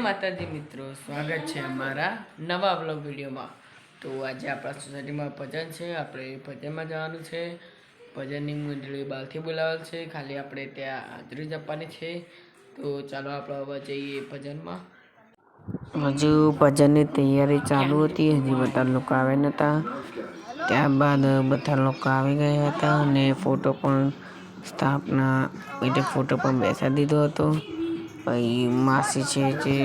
माताजी मित्रों, स्वागत है अमारा नवा व्लॉग वीडियो में। तो आज अपना सोसायटी में भजन है, આપણે ભજનમાં જવાનું છે। ભજનની મંડળી બહારથી બોલાવેલ છે, ખાલી આપણે ત્યાં હાજરી જ આપવાની છે। તો ચાલો આપણે હવે જઈએ ભજનમાં। હજુ ભજનની તૈયારી ચાલુ હતી, હજી બધા લોકો આવ્યા નહોતા। ત્યારબાદ બધા લોકો આવી ગયા હતા અને ફોટો પણ સ્થાપના એટલે ફોટો પણ બેસાડી દીધો હતો। ભાઈ માસી છે જે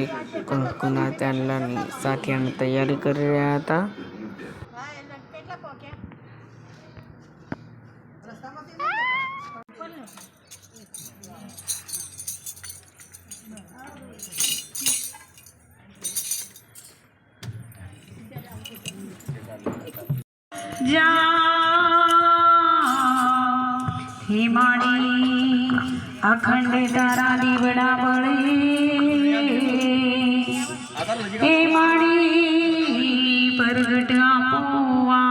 કંકુના ચાંદલાની સાઠિયાની તૈયારી કરી રહ્યા હતા। हिमाणी अखंड तारा दीवड़ा बड़े हिमाणी प्रगट आपवा।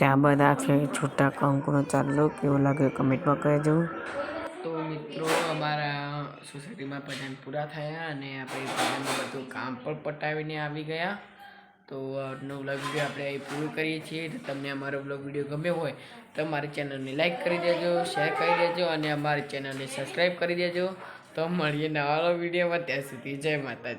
ત્યાં બધા છે છૂટા કંકુનો ચાલ્લો કેવો લાગ્યો કમેન્ટમાં કહેજો. તો મિત્રો અમારા સોસાયટીમાં ભજન પૂરા થયા અને આપણે ભજનનું બધું કામ પણ પટાવીને આવી ગયા. તો આજનો વ્લોગ વિડીયો આપણે અહીં પૂરું કરીએ છીએ. તો તમને અમારો વ્લોગ વિડીયો ગમ્યો હોય તો અમારી ચેનલને લાઈક કરી દેજો, શેર કરી દેજો અને અમારી ચેનલને સબસ્ક્રાઈબ કરી દેજો. તો મળીએ નવા વિડીયોમાં. ત્યાં સુધી જય માતાજી.